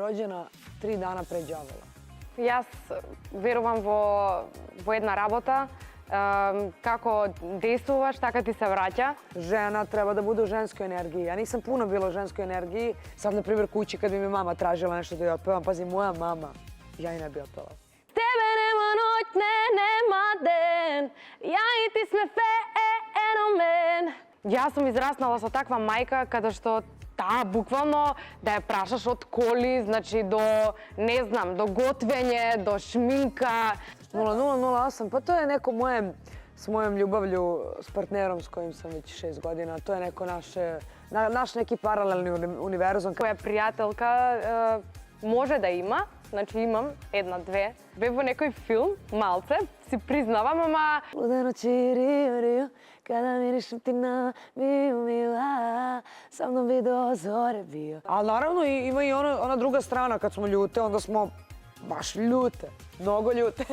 rođena 3 dana pre đavola. Јас верувам во една работа, како действуваш, така ти се враќа. Žena treba da bude u ženskoj energiji. Ja nisam puno bila u ženskoj energiji. Sad, na primjer, kući kad bi mi mama tražila nešto da joj otpevam, pazi, moja mama, ja i ne bi otpevala. Тебе нема ноќ, нема ден, ја и ти сме феномен. Јас сум израснала со таква мајка каде што буквално да ја прашаш од коли, значи до, не знам, до готвење, до шминка. 0008, pa to je neko s mojom ljubavlju, s partnerom s kojim sam već 6 godina. To je neko naš neki paralelni univerzum. Која пријателка може да има, значи имам една, две. Бе во некој филм, малце, си признавам, ама... Ludeno ci rio, rio, kada mirišem ti na miju, mila, sa mnom bi do zore bio. Ali naravno ima i ona druga strana, kad smo ljute, onda smo baš ljute, mnogo ljute.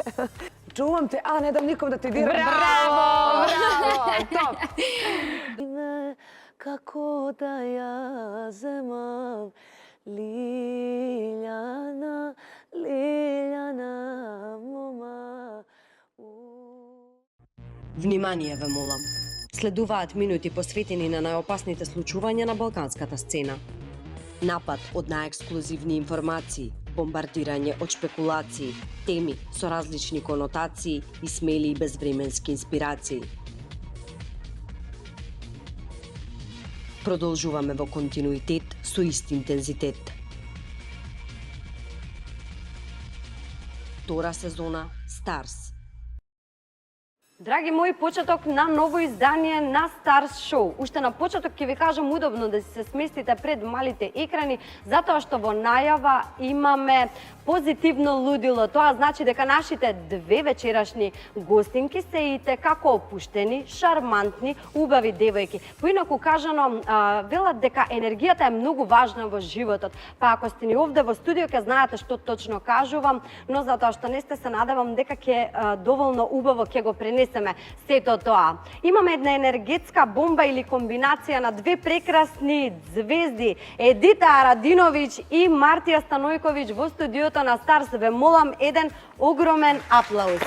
Čuvam te, a ne dam nikom da ti diram. Bravo, bravo, top! Ime kako da ja zemam, Liljana, Liljana, мома. Внимание ве молам. Следуваат минути посветени на најопасните случувања на балканската сцена. Напад од најексклузивни информации, бомбардирање од шпекулации, теми со различни конотации и смели и безвременски инспирации. Продолжуваме во континуитет со ист интензитет. Втора сезона Старс. Драги мои, почеток на ново издание на Старс Шоу. Уште на почеток ќе ви кажам удобно да се сместите пред малите екрани, затоа што во најава имаме позитивно лудило. Тоа значи дека нашите две вечерашни гостинки се и како опуштени, шармантни, убави девојки. Поинаку кажано, велат дека енергијата е многу важна во животот. Па ако сте ни овде во студио, ќе знаете што точно кажувам, но затоа што не сте, се надевам дека ќе доволно убаво ќе го пренесеме сето тоа. Имаме една енергетска бомба или комбинација на две прекрасни звезди, Едита Арадиновиќ и Мартија Станојковиќ во студиото на Старс. Ве молам еден огромен аплауз.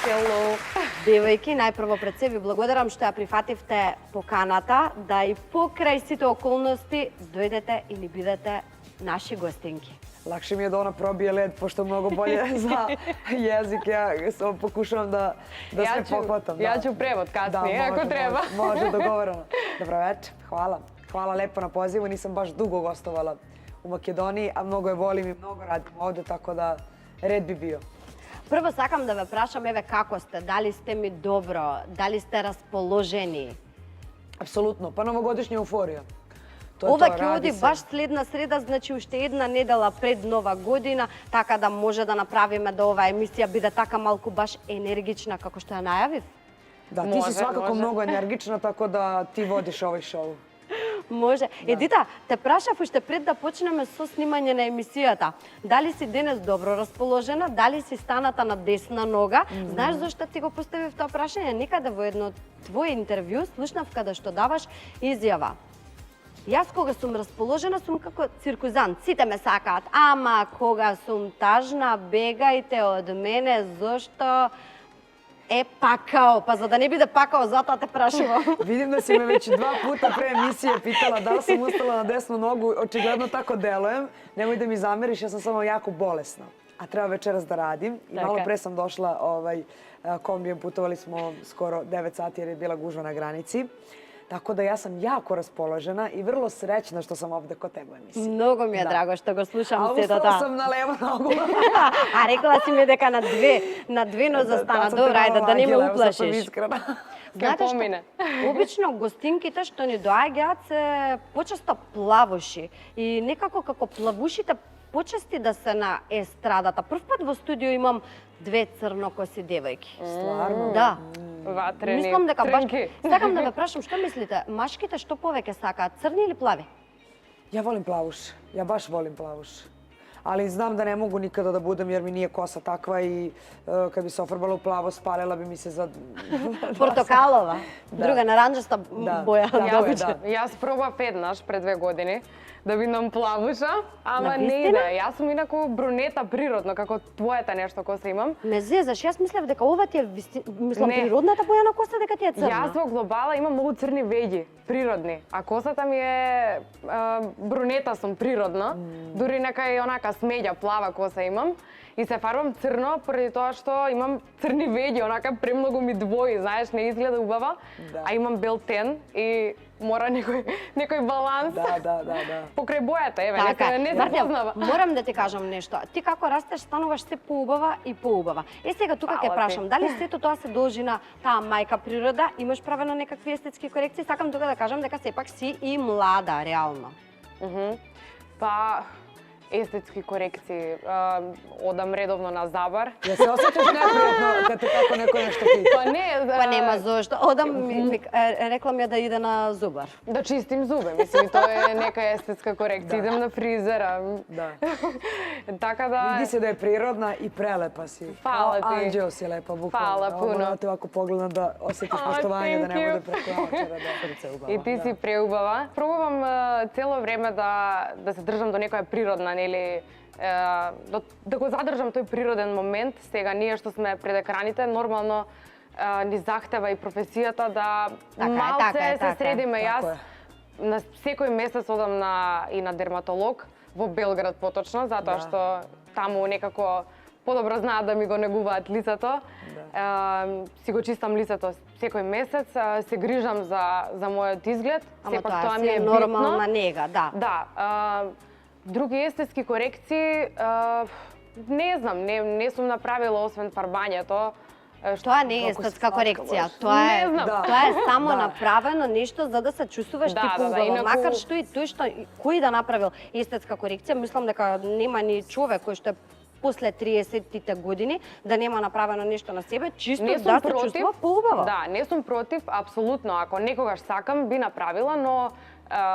Hello. Девојки, најпрво пред се ви благодарам што ја прифативте поканата да и покрај сите околности дојдете и ни бидете наши гостинки. Lakše mi je da ona probije led, pošto mnogo bolje za jezik. Ja samo pokušavam da sve pohvatam. Ja ću prevod kasnije, ako treba. Može, dogovoreno. Dobro večer, hvala. Hvala lepo na pozivu. Nisam baš dugo gostovala u Makedoniji, a mnogo je volim i mnogo radim ovde, tako da red bi bio. Прво сакам да ве прашам, еве како сте, дали сте ми добро, дали сте расположени? Apsolutno, pa novogodišnja euforija. Ова ќе оди баш следна среда, значи уште една недела пред Нова година, така да може да направиме да оваа емисија биде така малку баш енергична како што ја најавив. Da, ti si svakako mnogo energična, tako da ti vodiš ovaj šou. Може. Едита, те прашав уште пред да почнеме со снимање на емисијата. Дали си денес добро расположена, дали си станата на десна нога? Знаеш зашто ти го поставив тоа прашање? Некаде во едно твое интервју слушнав каде што даваш изјава. Јас кога сум расположена сум како циркузант. Сите ме сакаат, ама кога сум тажна, бегајте од мене, зошто е пакао. Па за да не биде пакао, затоа те прашувам. Vidim da si me već 2 puta pre emisije pitala da li sam ustala na desnu nogu. Očigledno tako delujem. Nemoj da mi zameriš, ja sam samo jako bolesna. A treba večeras da radim. I malo pre sam došla kombijem, putovali smo skoro 9 sati jer je bila gužva na granici. Tako da ja sam jako raspoložena i vrlo srećna što sam ovde kod tebe u emisiji. Mnogo mi je drago što go slušam sve do A ustala sam na levo nogu. A rekla si mi дека на две нозе стана. Добро, ајде, да не ме уплашиш. Знаете што, обично гостинките што ни доаѓаат се почесто плавуши. И некако како плавушите почести да се на естрадата. Прв пат во студио имам две црнокоси девојки. Stvarno? Да. Ватрени, Мислам дека баш... трнки. Сакам да ве прашам, што мислите? Машките што повеќе сакаат, црни или плави? Ja volim plavuš. Ja baš volim plavuš. Ali znam da ne mogu nikada da budem jer mi nije kosa takva i kad bi se ofarbala u plavo spalila bi mi se za... Портокалова, друга наранџаста боја. Јас пробав еднаш пред 2 години. да бидам плавуша, ама не Навистина? иде. Јас сум инаку брунета природно, како твојата нешто коса имам. Ме зезаш, јас мислев дека ова ти е мислам Не. природната боја на коса дека ти е црна. Јас во глобала имам многу црни веѓи, природни, а косата ми е брунета сум природно, дури нека и онака смеѓа плава коса имам. И се фарбам црно поради тоа што имам црни веѓи, онака премногу ми двои, знаеш, не изгледа убава, Да. а имам бел тен и мора некој баланс. Да. Покрај бојата, еве, Така, не се Мартин, познава. морам да ти кажам нешто. Ти како растеш, стануваш се поубава и поубава. Сега тука ќе Фала ти. прашам, дали сето тоа се должи на таа мајка природа, имаш правено некакви естетски корекции? Сакам тука да кажам дека сепак си и млада, реално. Па, естетски корекции. Одам редовно на забар. Ја се осеќаш непријатно кад те како некој нешто пита? Па не, Па нема зошто. Одам, рекла ми ја да иде на зубар. да чистим зубе, мислам, тоа е нека естетска корекција. Идем на фризера. Да. Така да... Види се да е природна и прелепа си. Фала Као ти. анđeo си лепа, буквално. Фала Ovo puno. moram da te ovako pogledam da osjetiš poštovanje, da ne thank bude preko naočara, da srce ubava. И ти си преубава. Пробувам цело време да се држам до некоја природна, нели, да го задржам тој природен момент. Сега ние што сме пред екраните, нормално ни захтева и професијата да малце се средиме. Така Јас на секој месец одам и на дерматолог во Белград поточно, затоа што таму некако подобро знаат да ми го негуваат лицето. Си го чистам лицето секој месец, се грижам за мојот изглед. Ама Сепак тоа ми си е е битно. нормална нега, да. Да. Други естетски корекции, не знам, не сум направила освен фарбањето. Тоа не е естетска корекција, тоа е Не знам. тоа е само направено нешто за да се чувствуваш ти поубаво, инаку- макар што и тој што кој да направил естетска корекција, мислам дека нема ни човек кој што е после 30-тите години да нема направено нешто на себе, чисто Не да сум се против. чувствува поубаво. Да, не сум против, апсолутно. Ако некогаш сакам, би направила, но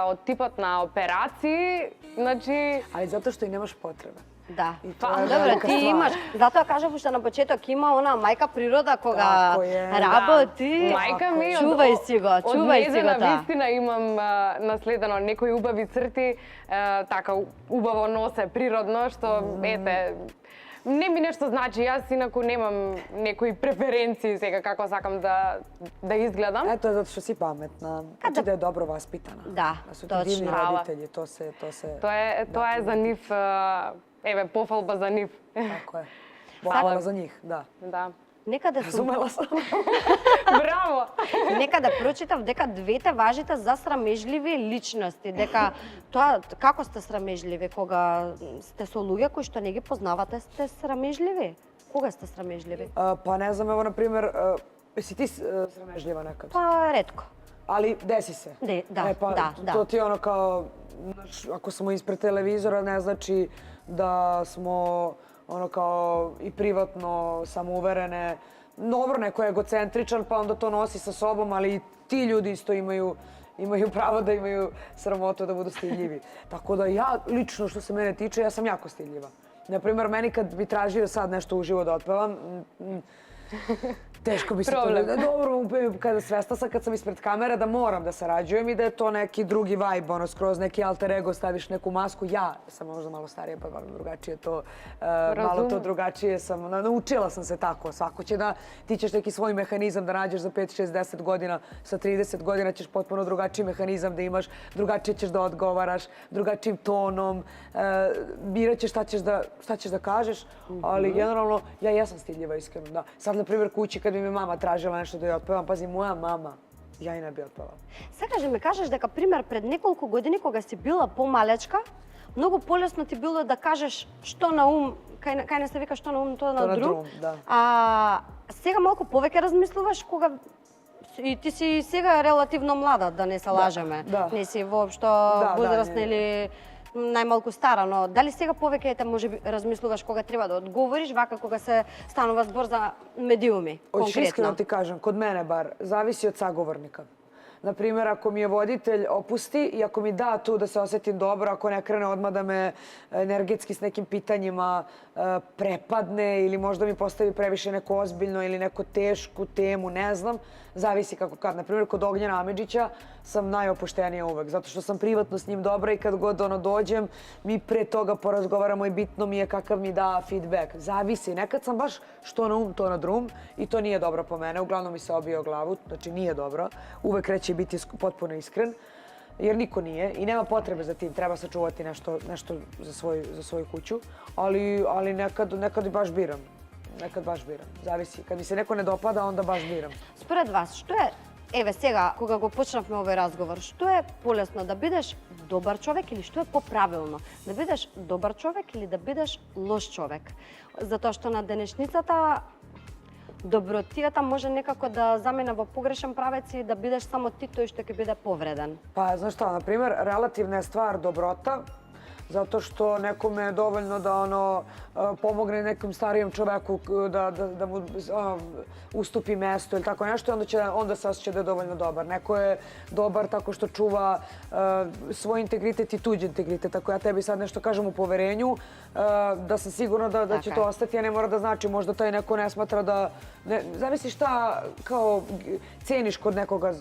од типот на операции, значи... Ali zato što i nemaš potrebe. Да. И тоа е Добре, велика ти ствар. имаш, затоа кажав уште на почеток, има она мајка природа кога Тако е, работи. Мајка ми чувај си го, чувај си го од таа. вистина имам наследено некои убави црти, така убаво носе природно, што ете не ми нешто значи, јас инаку немам некои преференции сега како сакам да изгледам. Eto, zato što si pametna. Znači da je dobro vaspitana. Da, Da su ti točno. divni Hvala. roditelji, to se... Тоа е за нив, еве пофалба за нив. Tako je. Pohvala za njih, da. Да. Некаде сум Razumela sam. Браво! Некаде прочитав дека двете важите за срамежливи личности, дека тоа како сте срамежливи кога сте со луѓе кои што не ги познавате, сте срамежливи. Кога сте срамежливи? Pa ne znam, evo, na primjer, jesi ti sramežljiva nekad? Па ретко. Ali desi se. Da, E, pa, da. To ti je ono kao, znaš, ako smo ispred televizora, ne znači da smo ono kao i privatno samouverene. Dobro, neko je egocentričan pa onda to nosi sa sobom, ali i ti ljudi isto imaju pravo da imaju sramotu da budu stidljivi. Tako da ja, lično što se mene tiče, ja sam jako stidljiva. Naprimjer, meni kad bi tražio sad nešto uživo da otpevam, teško bi se to... Dobro, kada svesna sam kad sam ispred kamere da moram da sarađujem i da je to neki drugi vibe, ono skroz neki alter ego, staviš neku masku. Ja sam možda malo starija pa malo drugačije to, malo to drugačije sam, naučila sam se tako. Svako će da, ti ćeš neki svoj mehanizam da nađeš za 5, 6, 10 godina, sa 30 godina ćeš potpuno drugačiji mehanizam da imaš, drugačije ćeš da odgovaraš, drugačijim tonom, birat ćeš šta ćeš da kažeš, ali generalno ja jesam stidljiva iskreno, da. Sad, na primjer, kući kad bi mi mama tražila nešto da joj otpevam, pazi, moja mama, ја и не би отпевала. Секаш ми кажеш дека пример пред неколку години кога си била помалечка, многу полесно ти било да кажеш што на ум, кај не се вика што на ум, тоа на друг. Да. А сега малку повеќе размислуваш кога и ти си сега релативно млада, да не се лажеме. Да. Не си воопшто возрастна или најмалку стара, но дали сега повеќе можеби размислуваш кога треба да одговориш, вака кога се станува збор за медиуми, Hoćeš iskreno конкретно? ti kažem, kod mene bar, zavisi od sagovornika. na primjer, ako mi je voditelj opusti i ako mi da tu da se osjetim dobro, ako ne krene odmah da me energetski s nekim pitanjima prepadne ili možda mi postavi previše neko ozbiljno ili neku tešku temu, ne znam, zavisi kako kad. Na primjer, kod Ognjena Amidžića sam najopuštenija uvek, zato što sam privatno s njim dobra i kad god dođem, mi pre toga porazgovaramo i bitno mi je kakav mi da feedback. Zavisi. Nekad sam baš što na to na drum i to nije dobro po mene. Uglavnom mi se obije o glavu, znači nije dobro. Uvek reći biti potpuno iskren, jer niko nije i nema potrebe za tim. Treba sačuvati nešto za svoju kuću, ali nekad baš biram. Nekad baš biram. Zavisi. Kad mi se neko ne dopada, onda baš biram. Според вас, што е, еве сега, кога го почнавме овој разговор, што е полесно, да бидеш добар човек или што е поправилно? Да бидеш добар човек или да бидеш лош човек? Затоа што на денешницата добротијата може некако да замине во погрешен правец и да бидеш само ти тој што ќе биде повреден. Pa, znaš šta, na primjer, relativna je stvar dobrota, zato što nekome je dovoljno da pomogne nekom starijem čoveku da mu ustupi mesto ili tako nešto i onda se osjeća da je dovoljno dobar. Neko je dobar tako što čuva svoj integritet i tuđi integritet. Ako ja tebi sad nešto kažem u poverenju, da sam sigurna da će to ostati, a ne mora da znači. Možda taj neko ne smatra da... Zavisi šta kao ceniš kod nekoga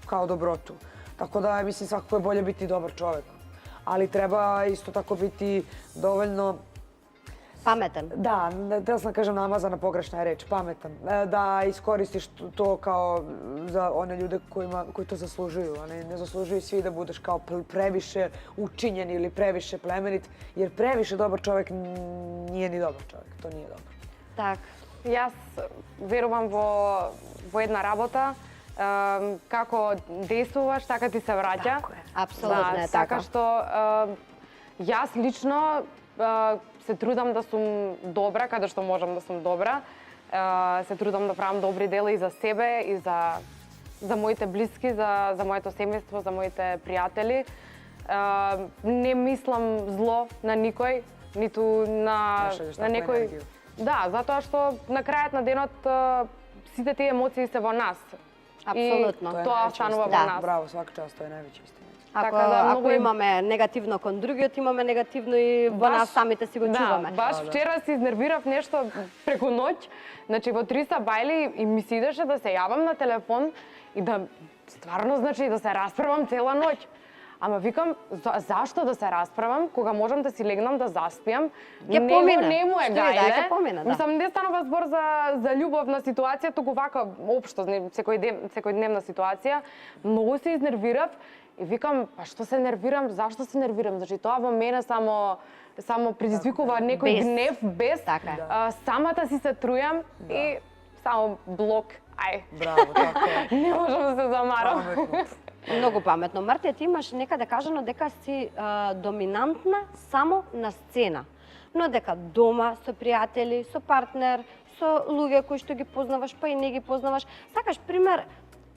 kao dobrotu. Tako da, mislim, svakako je bolje biti dobar čovek. Ali treba isto tako biti dovoljno... Pametan. Da, htjela sam kažem namazana, pogrešna je reč, pametan. Da iskoristiš to kao za one ljude koji to zaslužuju. Ne zaslužuju svi da budeš kao previše učinjen ili previše plemenit, jer previše dobar čovjek nije ni dobar čovjek. To nije dobro. Так. Јас верувам во една работа, како действуваш, така ти се враќа. Tako je. Апсолутно е така. Така што јас лично се трудам да сум добра, каде што можам да сум добра. Се трудам да правам добри дела и за себе, и за моите блиски, за моето семејство, за моите пријатели. Не мислам зло на никој, ниту на некој... Да, затоа што на крајот на денот сите тие емоции се во нас. Апсолутно. И тоа останува во нас. Браво, свака част, тоа е највеќе истина. Ако имаме негативно кон другиот, имаме негативно и во нас самите си го чуваме. Да, баш вчера се изнервирав нешто преку ноќ. Значи во 300 бајли и ми се идеше да се јавам на телефон и да стварно значи да се расправам цела ноќ. Ама викам, зашто да се расправам, кога можам да си легнам да заспијам? Не му е гајле. Ќе помине, да. Мислам, не станува збор за љубовна ситуација, туку вака општо, секојдневна ситуација. Многу се изнервирав и викам, па што се нервирам, зашто се нервирам? Значи тоа во мене само предизвикува некој гнев, бес. Така. Самата си се трујам и само блок. Ај. Браво, така е. Не можам да се замарам. Многу паметно. Мартија, ти имаш некаде кажано дека си доминантна само на сцена. Но дека дома, со пријатели, со партнер, со луѓе кои што ги познаваш, па и не ги познаваш, сакаш пример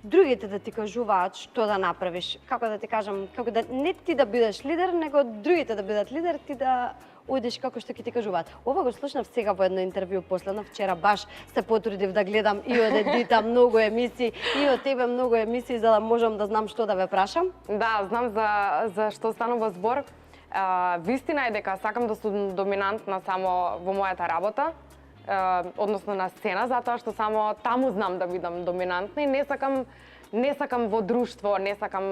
другите да ти кажуваат што да направиш, како да ти кажам, како да не ти да бидеш лидер, него другите да бидат лидер, ти да одиш како што ќе ти кажуваат. Ова го слушнав сега во едно интервју последно, вчера баш се потрудив да гледам и од Едита многу емисии, и од тебе многу емисии, за да можам да знам што да ве прашам. Да, знам за што станува збор. Вистина е дека сакам да сум доминантна само во мојата работа, односно на сцена, затоа што само таму знам да бидам доминантна и не сакам во друштво, не сакам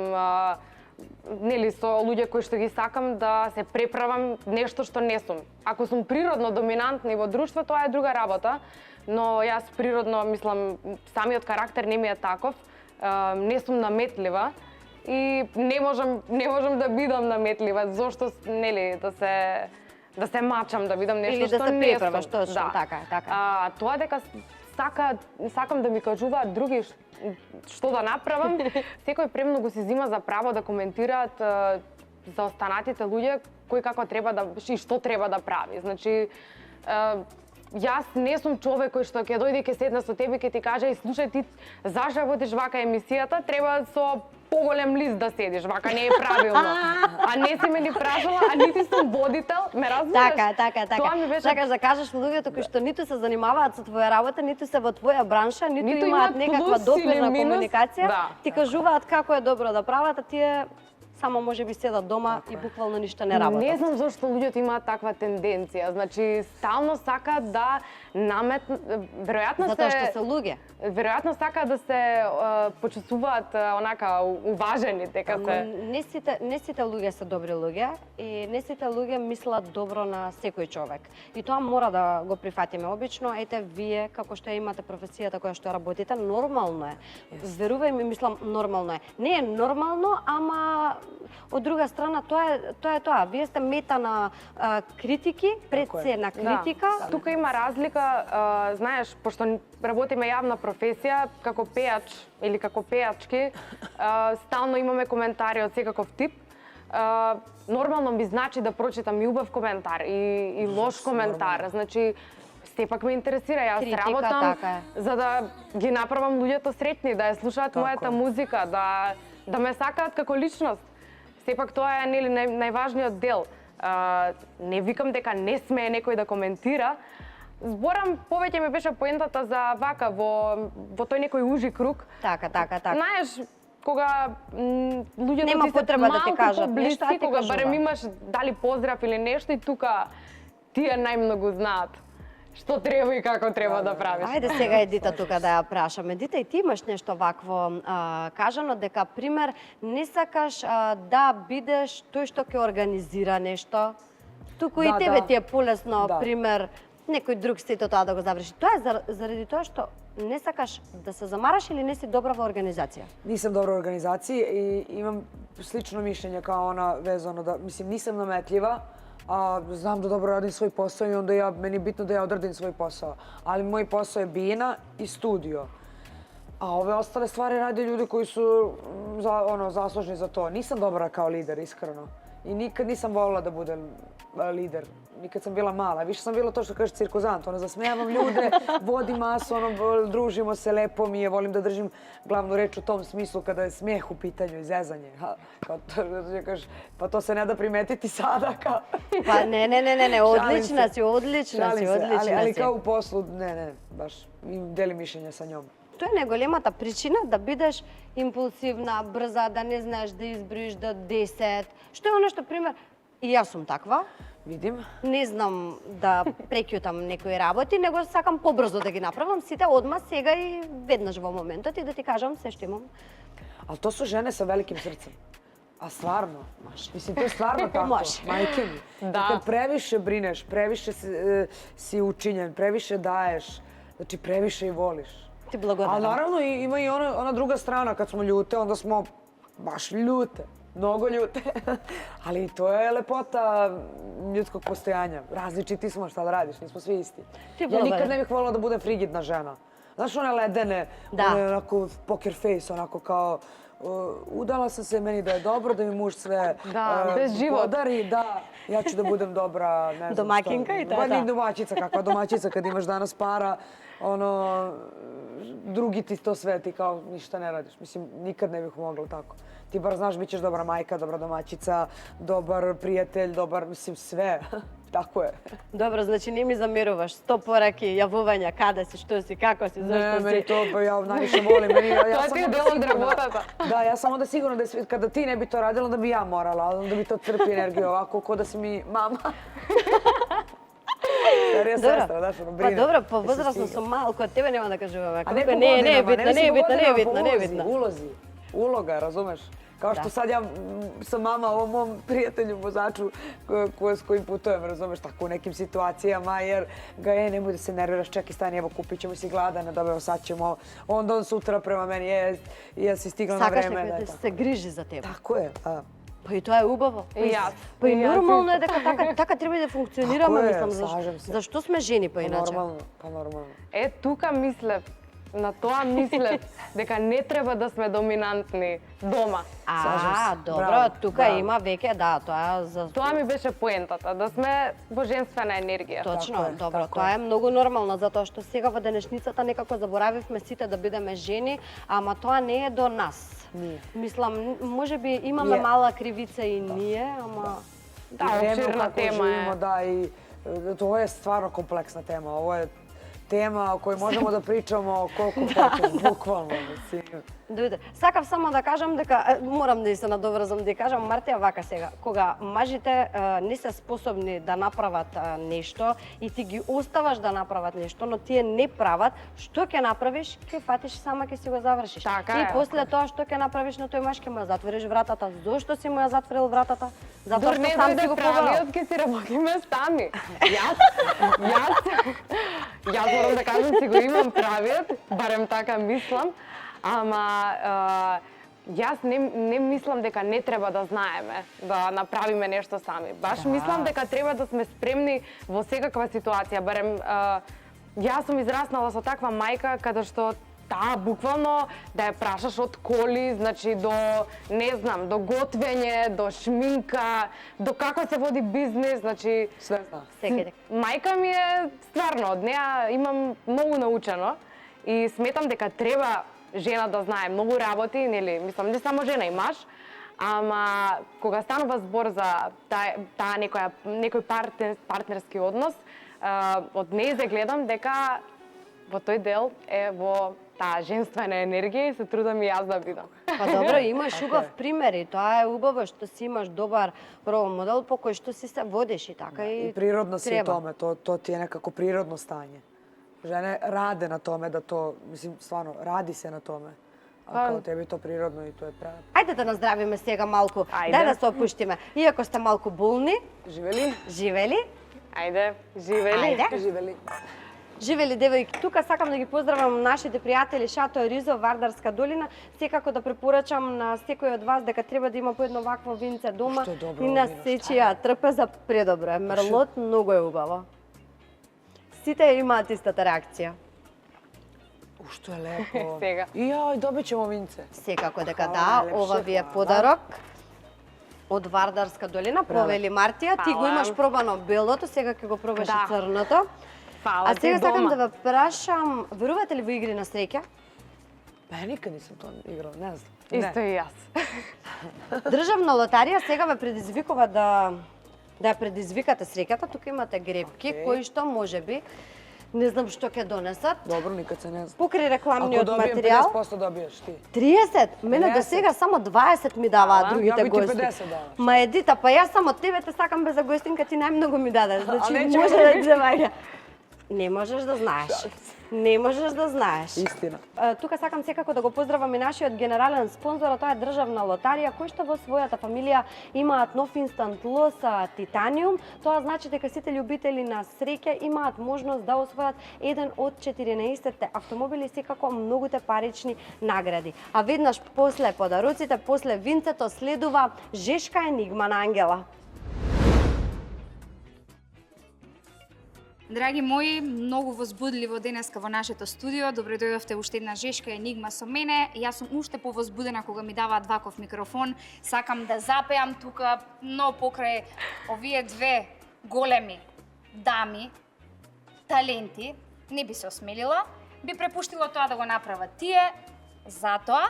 со луѓе кои што ги сакам да се преправам нешто што не сум. Ако сум природно доминантна и во друштво, тоа е друга работа, но јас природно, мислам, самиот карактер не ми е таков, не сум наметлива и не можам да бидам наметлива, зошто нели да се мачам, да бидам нешто што не сум. Или да се преправаш, точно, така. Тоа дека сакам да ми кажуваат други што да направам, секој премногу се зима за право да коментираат за останатите луѓе кои како треба да и што треба да прави. Значи, јас не сум човек кој што ќе дојде ќе седне со тебе и ќе ти каже: "Слушај, ти зашто водиш вака емисијата, треба со поголем лист да седиш, вака не е правилно. А не си ме ни прашала, а нити сум водител, ме разбираш? Така. Тоа ми беше... Сакаш да кажеш луѓето кои што ниту се занимаваат со твоја работа, ниту се во твоја бранша, ниту Ниту имаат имаат некаква плюс допирна или минус, комуникација, да. ти кажуваат како е добро да прават, а тие само може би седат дома и буквално ништо не работат. Не знам зашто луѓето имаат таква тенденција. Значи, стално сакаат да веројатно Затоа што се луѓе. Веројатно сакаат да се почувствуваат онака уважени, дека се... Не сите луѓе се добри луѓе и не сите луѓе мислат добро на секој човек. И тоа мора да го прифатиме. Обично, ете, вие, како што имате професијата која што работите, нормално е. Верувај ми, мислам, нормално е. Не е нормално, ама од друга страна, тоа е тоа. Вие сте мета на критики, пред се на критика. Да. Тука има разлика, знаеш, пошто работиме јавна професија, како пејач или како пејачки, стално имаме коментари од секаков тип. Нормално ми значи да прочитам и убав коментар и лош коментар. Значи, сепак ме интересира, јас Критика, работам така е. за да ги направам луѓето сретни, да ја слушаат мојата музика, да ме сакаат како личност. Сепак тоа е нели најважниот дел. Не викам дека не смее некој да коментира. Зборам, повеќе ми беше поентата за вака во тој некој ужи круг. Така. Знаеш, кога луѓето Нема ти се потреба да ти малку кажат поблиски, нешто, а ти кога кажува. барем имаш дали поздрав или нешто и тука тие најмногу знаат што треба и како треба да правиш. Ајде сега Едита тука да ја прашаме. Едита, и ти имаш нешто вакво кажано, дека, пример, не сакаш да бидеш тој што ќе организира нешто, туку и тебе ти е полесно, пример, некој друг сето тоа да го заврши. Тоа е заради тоа што не сакаш да се замараш или не си добра во организација? Нисам добра во организација и имам слично мишљење као она везано да, мислим, нисам наметљива, а знам да добро радим свој посао и онда мене е битно да ја одрадим свој посао. Али мој посао е бина и студио. А ове остале ствари ради луѓе кои су заслужни за тоа. Нисам добра као лидер, искрено. И никад нисам волела да будем лидер. Никад sam bila mala. Više sam bila to što kažeš cirkuzant. Zasmejavam ljude, vodim masu, družimo se, lepo mi je, volim da držim glavnu reč u tom smislu kada je smijeh u pitanju i zezanje. Pa to se ne da primetiti sada. Pa ne, odlična si. Ali kao u poslu, ne, baš delim mišljenja sa njom. Тоа е најголемата причина да бидеш импулсивна, брза, да не знаеш да изброиш до 10. Што е оно што, пример, и јас сум таква. Видим. Не знам да прекјутам некои работи, него сакам побрзо да ги направам сите одма сега и веднаш во моментот и да ти кажам се што имам. Ali to su žene sa velikim srcem. A stvarno, mislim, to je stvarno tako, majke mi. Kad previše brineš, previše si učinjen, previše daješ, znači previše i voliš. Ti blagodaram. Ali naravno ima i ona druga strana, kad smo ljute, onda smo baš ljute. Mnogo ljute. Ali to je lepota ljudskog postojanja. Različiti smo, šta da radiš, nismo svi isti. Ja nikad ne bih voljela da budem frigidna žena. Znaš one ledene, one onako poker face, onako kao udala sam se meni da je dobro, da mi muž sve podari, da, ja ću da budem dobra, ne znam što. Domaćinka i Pa ni domaćica, kakva domaćica kad imaš danas para, drugi ti to sve, ti kao ništa ne radiš. Mislim, nikad ne bih mogla tako. Ti bar znaš, bit ćeš dobra majka, dobra domaćica, dobar prijatelj, dobar, mislim, sve. Tako je. Dobro, znači не ми замеруваш 100 пораки, јавувања, каде си, што си, како си, зашто си. Ne, meni to, ja najviše volim. To ti je delo od работата. Da, ja sam onda sigurna da kada ti ne bi to radila, onda bi ja morala, ali onda bi to crpi energiju ovako, ko da si mi mama. Старија сестра, да, што брина. Па добро, по возрастно сум малку, од тебе нема да кажуваме. А не е bitno. Ulozi, uloga, razumeš? Kao što sad ja sam mama ovom mom prijatelju vozaču s kojim putujem, razumeš, tako u nekim situacijama, jer ga nemoj da se nerviraš, čekaj stani, evo kupit ćemo si gladane, dobro, sad ćemo, onda on sutra prema meni, jesi stigla na vreme. Сакаш некој да се грижи за тебе. Tako je, Па и тоа е убаво. Па и нормално е дека така треба да функционираме, мислам. Зашто сме жени поиначе? Па нормално. Тука мислев, на тоа мислат дека не треба да сме доминантни дома. Добро, Браво, тука браво. има веќе, да, тоа за... Тоа ми беше поентата, да сме во женствена енергија. Точно, Така е, добро, така тоа е многу нормално, затоа што сега во денешницата некако заборавивме сите да бидеме жени, ама тоа не е до нас. Ние. Мислам, може би имаме Ние. мала кривица и ние, ама... Да, И време обширна како тема живееме, е. да, и тоа е стварно комплексна тема. Ово е тема о кој можеме да причаме колку хочеш, буквално. Мислим. Дојде. Сакав само да кажам дека морам да се надоврзам да кажам Мартија вака сега, кога мажите не се способни да направат нешто и ти ги оставаш да направат нешто, но тие не прават, што ќе направиш? Ќе фатиш сама ќе си го завршиш. Така и е. после тоа што ќе направиш на тој маж ќе му ја затвориш вратата. Зошто си му ја затворил вратата? Затоа Дур што не сам си дојде го побарал. правиот, ќе си работиме сами. Јас морам да кажам, си го имам правиот, барем така мислам, ама јас не мислам дека не треба да знаеме да направиме нешто сами. Баш мислам дека треба да сме спремни во секаква ситуација, барем јас сум израснала со таква мајка каде што таа буквално да ја прашаш од коли, значи до, не знам, до готвење, до шминка, до како се води бизнес, значи Све зна. Секаде. мајка ми е стварно, од неа имам многу научено и сметам дека треба жена да знае многу работи, нели, мислам не само жена и маж, ама кога станува збор за таа некој партнерски однос, од нејзе гледам дека во тој дел е во таа женствена енергија и се трудам и јас да бидам. Па добро, имаш убав пример и тоа е убаво што си имаш добар рол модел по кој што си се водиш и така И природно си у треба. томе, то ти е некако природно стање. Жене раде на томе да то, мислим, стварно, ради се на томе. А као теби то природно и тоа е правилно. Ајде да наздравиме сега малку. Ајде. Дај да се опуштиме. Иако сте малку болни, Живели? живели, Ајде, живели. Ајде. Живели. живели девојки. Тука сакам да ги поздравам нашите пријатели Шато Ризо, Вардарска долина. Секако да препорачам на секој од вас дека треба да има по едно вакво винце дома. Што е добро И на вино, сечија трпеза предобро е. Мерлот многу е убаво. Сите имаат истата реакција. Ушто е лепо. Сега. И јај, добит ćemo винце. Секако дека Хвала, да, најлепше, ова ви е хвала. подарок од Вардарска долина, повели Мартија. Ти го Фала. имаш пробано белото, сега ќе го пробаш Да. и црното. Фала А ти сега сакам дома. да ве прашам, верувате ли во игри на среќа? Бе, никад нисам тоа играл, не знам. Исто Не. и јас. Државна лотарија сега ве предизвикува да ја предизвикате среќата. Тука имате гребки Океј. кои што можеби не знам што ќе донесат. Добро, никад се не знам. Покрај Ако рекламниот добием материјал, 50% добиеш ти. 30. Мене до 50. сега само 20 ми даваат Ала, другите ја би ти гости. 50 даваш. Ма Едита, па јас само тебе те сакам без за гостинка, ти најмногу ми даде. Значи не ќе може го да ти заваѓа. Не можеш да знаеш. Не можеш да знаеш. Истина. Тука сакам секако да го поздравам и нашиот генерален спонзор, а тоа е Државна лотарија, кој што во својата фамилија имаат нов инстант лос Титаниум. Тоа значи дека сите љубители на среќа имаат можност да освојат еден од 14 автомобили, секако многуте парични награди. А веднаш после подароците, после винцето следува Жешка енигма на Ангела. Драги мои, многу возбудливо денеска во нашето студио. Добре дојдовте уште една Жешка енигма со мене. Јас сум уште повозбудена кога ми даваат ваков микрофон. Сакам да запеам тука, но покрај овие две големи дами, таленти, не би се осмелила. Би препуштила тоа да го направат тие. Затоа,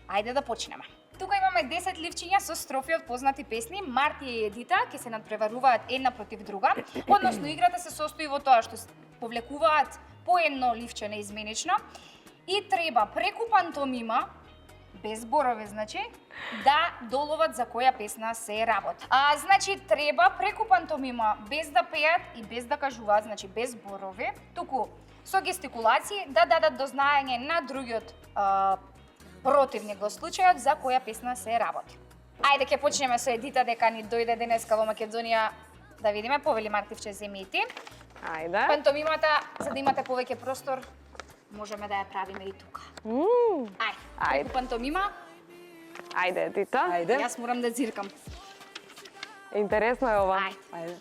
ајде да почнеме. Тука имаме 10 ливчиња со строфи од познати песни. Мартија и Едита ќе се надпреваруваат една против друга. Односно, играта се состои во тоа што повлекуваат по едно ливче неизменично и треба преку пантомима, без зборови, значи, да доловат за која песна се работи. Значи, треба преку пантомима, без да пеат и без да кажуваат, значи без зборови, туку со гестикулации да дадат до знаење на другиот противник во случајот за која песна се работи. Ајде ќе почнеме со Едита дека ни дојде денеска во Македонија да видиме, повели Мартивче, земи и ти. Ајде. Пантомимата, за да имате повеќе простор, можеме да ја правиме и тука. Ајде, Ајде. пантомима, Ајде, Едита. Ајде. јас морам да зиркам. Интересно е ова. Ајде. Ајде.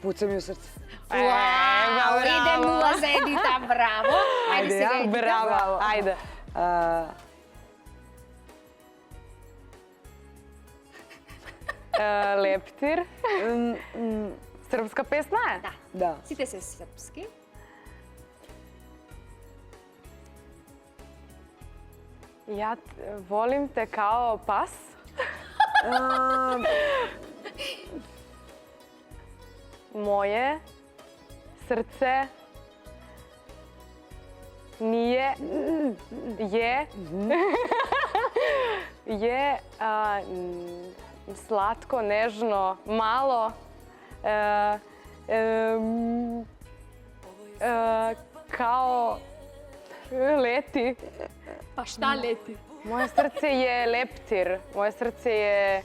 Puca mi u srce. Wow, ide 0 za Edita, bravo. Ajde Ajde, сега ja? Edita. Bravo, ajde. Leptir. Srpska pesma je? Da. Da. Сите се српски. Ja volim te kao pas. Moje srce nije je slatko, nežno, malo kao leti. Pa šta leti? Moje srce je leptir, moje srce je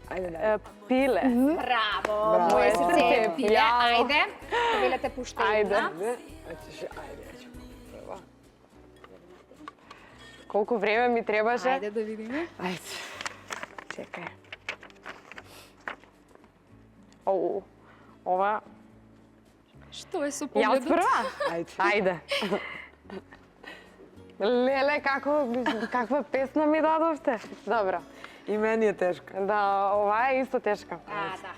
Ajde, da. pile. Браво! Браво. Моje srce je Браво. pile. Јао. Ajde, повелете пуште Ajde. една. Ajde, ja ću prva. Koliko vreme mi trebaše? Ajde да видиме. Ajde. Čekaj. Ova... Што е со Ja od погледот? prva? Ajde. Ajde. Lele, kakva pesma mi dadovte? Dobro. I meni je teško. Da, ova je isto teška. А, да.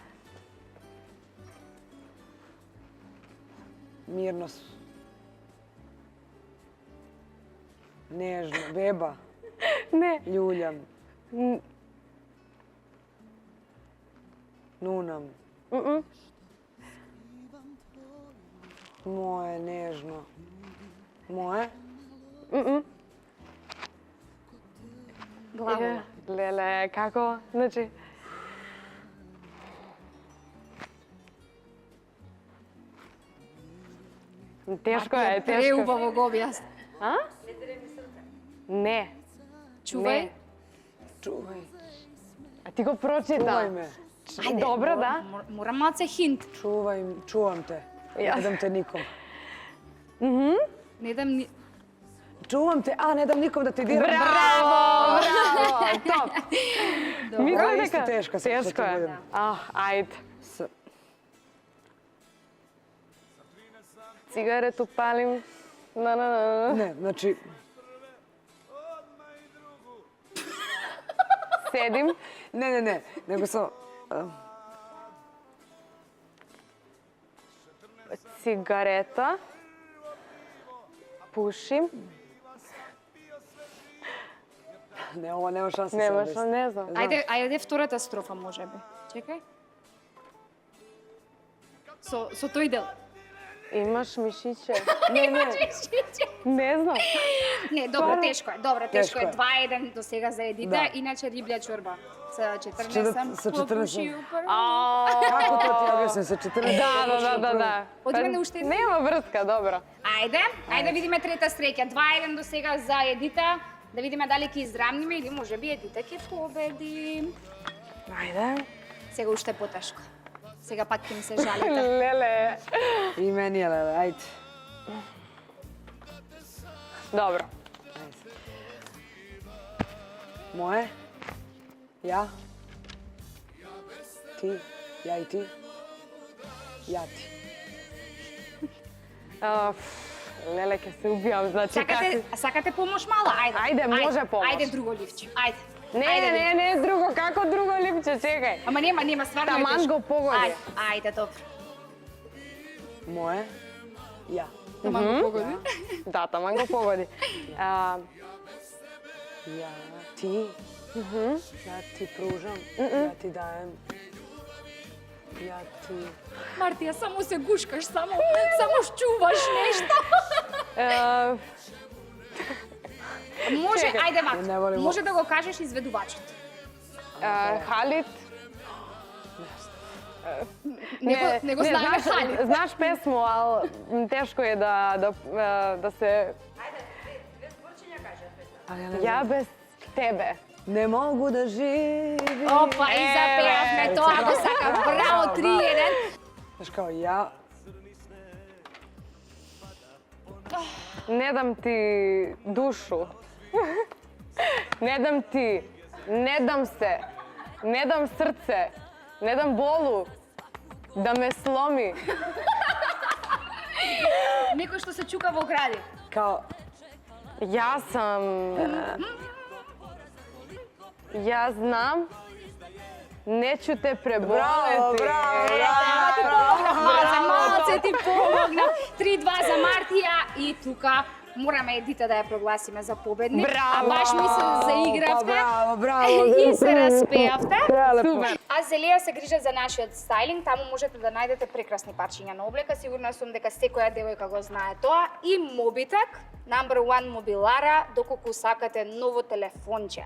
Mirno su. Nežno. Beba. Ne. Ljuljam. Nunam. Moje, nežno. Moje? Главола. Lele, kako? Znači... Teško je, teško. Преубаво го објасни. A? Ne. Чувај. Ne. Čuvaj. A ti go pročita. Čuvaj me. Dobro, da? Морам малце хинт. Čuvam te. Ja. Ne dam te nikom. Не дам ни... Čuvam te, a ne dam nikom da te diram. Bravo, bravo, top. Ovo Mislim je da isto ka- teška, sad što Teško ti je. budem. Ah, ajde. S. Cigaretu palim. Na, na, na. Ne, znači, Sedim. ne, nego sam... Cigareta. Pušim. Ne, ovo nema šanse Nemaš, sad. ne znam. Ајде втората строфа можеби. Чекај. Со тој дел. Imaš mišiće. Ne, Ne znam. Не, добро, тешко е. Добро, тешко е. Тешко е. 2-1 до сега за Едита, Да. иначе риблја чорба. Sa 14 sam Sa 14. popušio prvo. Kako to ti objasnim sa 14? Da. Od мене уште една. Nema vrska, dobro. Ајде да видиме трета среќа. 2-1 до сега за Едита. Да видиме дали ќе израмниме или можеби Едита ќе победи. Ajde. Сега уште потешко. Сега пак ќе ми се жалите. Lele. I meni je lele, ajde. Dobro. Moje? Ja? Ti? Ja i ti? Ja ti. Lele, ke se ubijam, znači Сакате помош мала? Ајде. Ајде, може помош. Ајде друго ливче. Ајде. Ne, drugo, kako drugo lipće, čekaj. Ама нема, стварно е Таман тешко. го погоди. Ајде, добро. Moje? Ja. Таман го погоди. Da, taman go pogodi. Ja ti? Ja ti pružam, ja ti dajem. Ja ti... Мартија, само се гушкаш, само шчуваш нешто. Може, Чекај. ајде Не вака. волим- Може да го кажеш изведувачот. Halit. Не го знаеме Халид. Znaš pesmu, ali teško je da se... Ali ja ne Ja znam. bez tebe. Ne mogu da živim. Опа, и запеавме тоа, го сакам. Браво, 3-1. Znaš kao, ja... Ne dam ti dušu. Ne dam ti, ne dam se, ne dam srce, ne dam bolu. Да ме сломи. Некој што се чука во гради. Kao, Јас сам... Јас знам. Неću те преболети. Малце ти помогна. 3-2 за Мартија и тука мораме Едита да ја прогласиме за победник. Браво! А баш ми се заигравте. Браво. И се распеавте. Супер. А Зелија се грижат за нашиот стайлинг, таму можете да најдете прекрасни парчиња на облека, сигурна сум дека секоја девојка го знае тоа. И Мобитек, number one мобилара, доколку сакате ново телефонче.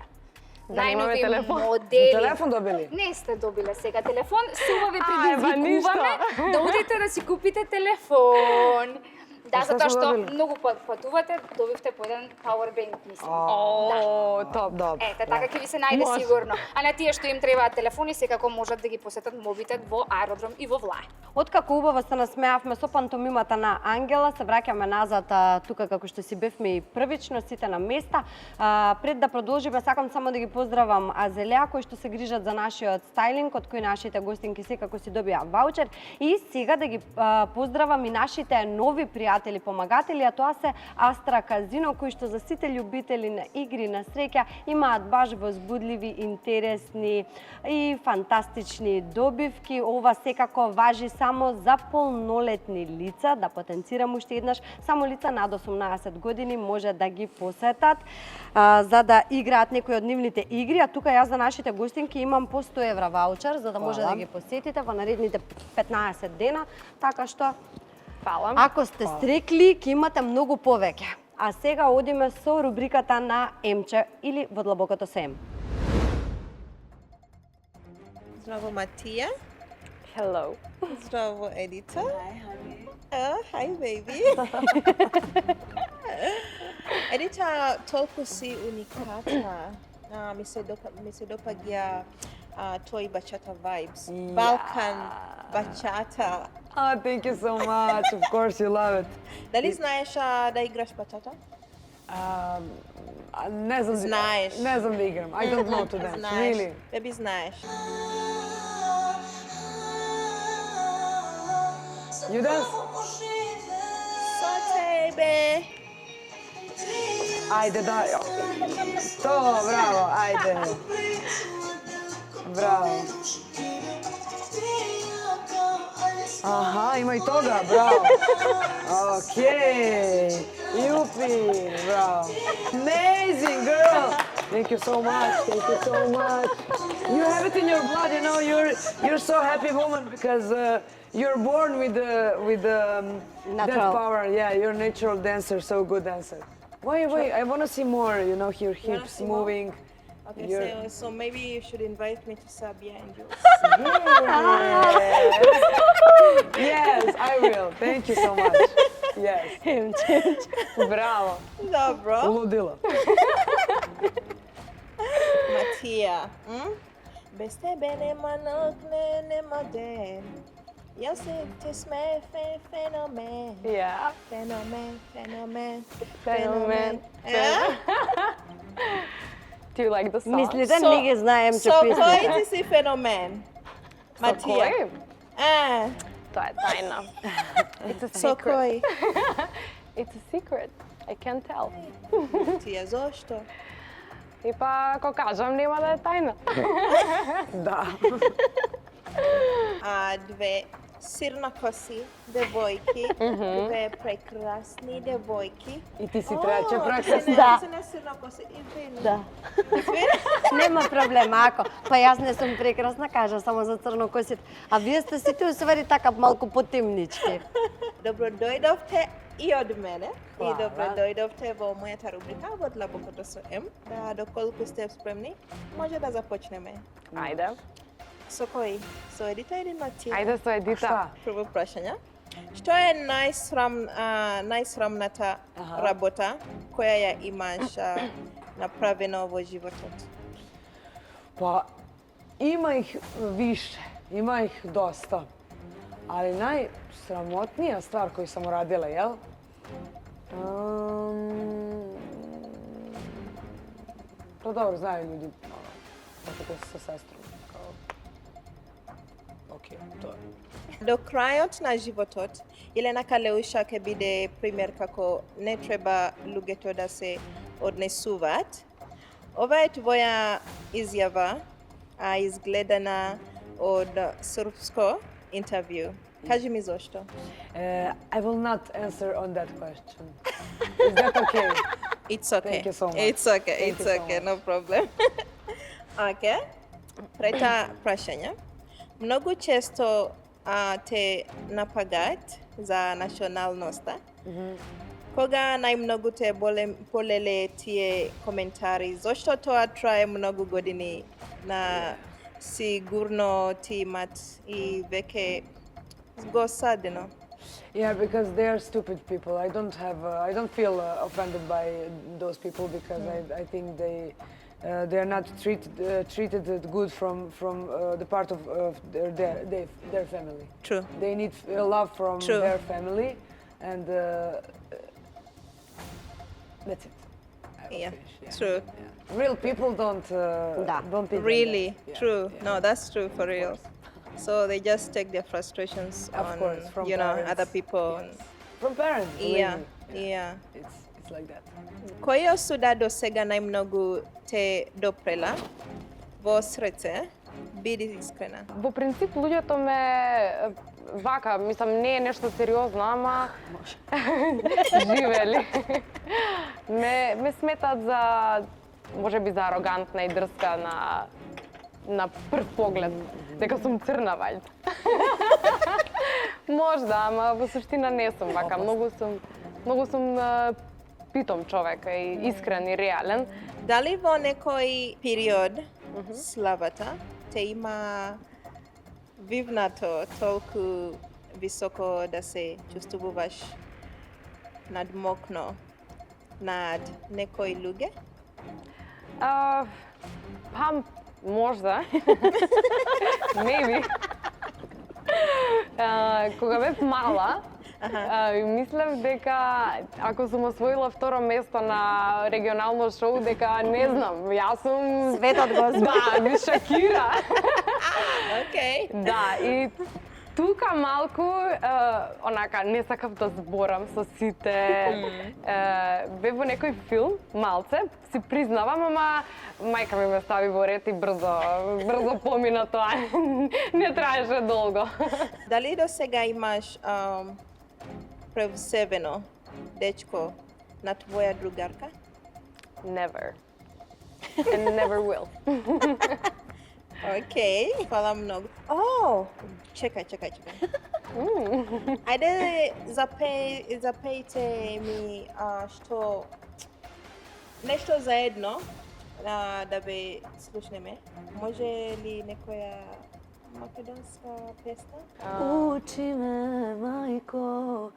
Да немаме телефон? модели. Телефон добили? Не сте добиле сега телефон, сува ви Ај, ба, предизвикуваме ништо. да одите да си купите телефон. Да, Што затоа сме што добиле? многу патувате, добивте по еден powerbank, мислам. О, топ. Добро. Ете, така ќе ви се најде Може. сигурно. А на тие што им требаат телефони, секако можат да ги посетат Мобитек во аеродром и во Влај. Откако убаво се насмеавме со пантомимата на Ангела, се враќаме назад тука како што си бевме и првично сите на места. Пред да продолжиме, сакам само да ги поздравам Азелеа кои што се грижат за нашиот стайлинг, од кои нашите гостинки секако си добија ваучер, и сега да ги поздравам и нашите нови пријатели помагатели, а тоа се Астра Казино, кои што за сите љубители на игри на среќа имаат баш возбудливи, интересни и фантастични добивки. Ова секако важи само за полнолетни лица, да потенцирам уште еднаш, само лица над 18 години може да ги посетат за да играат некои од нивните игри, а тука јас за нашите гостинки имам по 100 евра ваучер за да може да ги посетите во наредните 15 дена, така што Фала. ако сте стрекли, ќе имате многу повеќе. А сега одиме со рубриката на Емче или во длабокото со Ем. Здраво, Матија. Hello. Здраво, Едита. Hi, baby. Едита, толку си уникатна. Ми се допаѓа тој бачата vibes. Балкан бачата. Thank you so much. Of course you love it. Дали знаеш да играш бачата? Не знам. Знаеш. Не знам да играм. I don't know to dance. Знаеш. Really. Беби, знаеш. You dance? So, baby. Ajde, da. To, bravo, ajde. Bravo. Aha, ima i toga, bravo. Okay. Jupi, bravo. Amazing, girl. Thank you so much. Thank you so much. You have it in your blood, you know. You're so happy woman because you're born with that Natural. power. Yeah, you're a natural dancer, so good dancer. Wait, I want to see more, you know, your hips see more? moving. Okay, so maybe you should invite me to Sabia and you. Yes, I will. Thank you so much. Yes. Bravo. Dobro. Ludila. Matija, bez tebe nema nog, nema den. Ja se te sme fenomen. Yeah. Fenomen. Do you like the song? Мислите, не ги знаем, че So koji песните. ti si fenomen? Matija. Кој? Тоа е тајна. It's a So secret. koji? It's a secret. I can't tell. Matija, zašto? И па, ако кажам, нема да е тајна. Da. Dve sirnokosi devojki, dve prekrasni devojki. I ti si treća prekrasna. Se ne sirnokosi, i vini. Да. Нема проблем, ако. Па јас не сум прекрасна, кажа само за црнокосите. А вие сте сите усвари така малку потемнички. Dobro dojdovte i od mene. Hvala. I dobro dojdovte vo moja rubrika во Длабокото со М. Да, доколку сте спремни, може да започнеме. Ајде. Со кој? Со Едита или Матија? Ајде со Едита. Šta? Прво прашање. Што е најсрамната работа која ја имаш направено во животот? Pa ima ih više, ima ih dosta. Ali najsramotnija stvar koju sam uradila, jel? To dobro znaju ljudi, kako to sa sestrom. Kao, ok, Окей, тоа е. До крајот на животот, Елена Калеуша ќе биде пример како не треба луѓето да се однесуваат. Ова е твоја изјава, изгледана од српско интервју. Кажи ми зошто. I will not answer on that question. Is that okay? It's okay. Thank you so much. It's okay. Thank It's you so okay. much. No problem. Okay. Трета прашање. Многу често те нападат за националноста. Кога најмногу те болеле тие коментари? Зошто тоа трае многу години? На сигурно ти имат и веќе го садено. Yeah, because they are stupid people. I don't feel offended by those people because I think they are not treated good from the part of their family. True. They need love from True. their family, and that's it. I will Yeah, finish, true. Yeah. Real people don't think like Really, that. Yeah, true. yeah. No, that's true for real. course. So they just take their frustrations Of on, course, from parents. other people. Yes. From parents. believe Yeah, me. yeah. It's like that. Која осуда до сега најмногу те допрела во срце? Биди искрена. Во принцип, луѓето ме вака, мислам, не е нешто сериозно, ама живели. ме сметат за, може би, за арогантна и дрска на прв поглед, дека сум црна вајда. Можда, ама во суштина не сум вака, многу сум питом човек и искрен и реален. Дали во некој период славата те има вивнато толку високо да се чувствуваш надмокно над некои луѓе? Па, можда. Maybe. Кога бев мала, мислев дека ако сум освоила второ место на регионално шоу, дека не знам, јас сум Светот го знае. Да, ми шокира. Океј. Да, и тука малку, онака, не сакав да зборам со сите. Бев во некој филм, малце, си признавам, ама мајка ми ме стави во ред и брзо помина тоа. Не траеше долго. Дали до сега имаш превземено дечко на твоја другарка? Never. And never will. Океј, фала многу. О, чекај. Ајде запејте ми што нешто заедно да ве слушнеме. Може ли некоја македонска песна? Учи ме, мајко,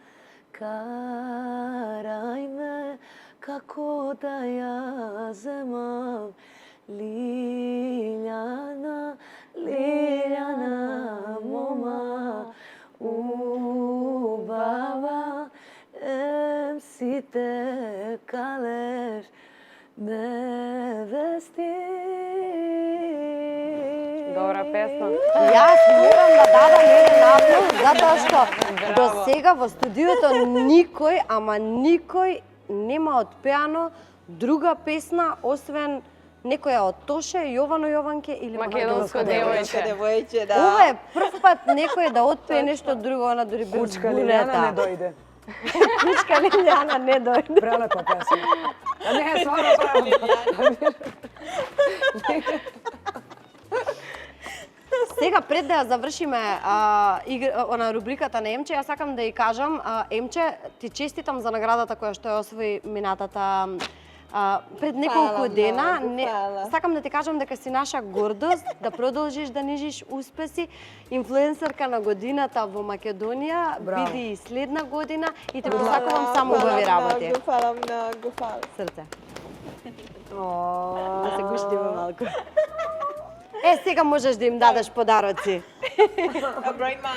карај ме, како да ја земам. Лиљана, мома, убава, сите калеш, невести. Добра песна. Јас морам да дадам еден аплауз, затоа што до Браво. сега во студиото никој нема отпеано друга песна, освен некоја од Тоше, Јовано Јованке или Македонско девојче. Девојче, да. Ова е прв пат некој да отпее нешто друго, она дури без Кучка Лиљана не дојде. Кучка Лиљана не дојде. Прелепа песна. А не, стварно прелепа. Сега пред да ја завршиме она рубриката на Емче, јас сакам да ја кажам, Емче, ти честитам за наградата која што ја освои минатата пред неколку дена. Фала. Сакам да ти кажам дека си наша гордост, да продолжиш да нижиш успеси. Инфлуенсерка на годината во Македонија, Браво. биди и следна година и те посакувам само убави работи. Фала многу, фала. Срце. Да се гуштиме малку. Сега можеш да им дадеш подароци. Добро, има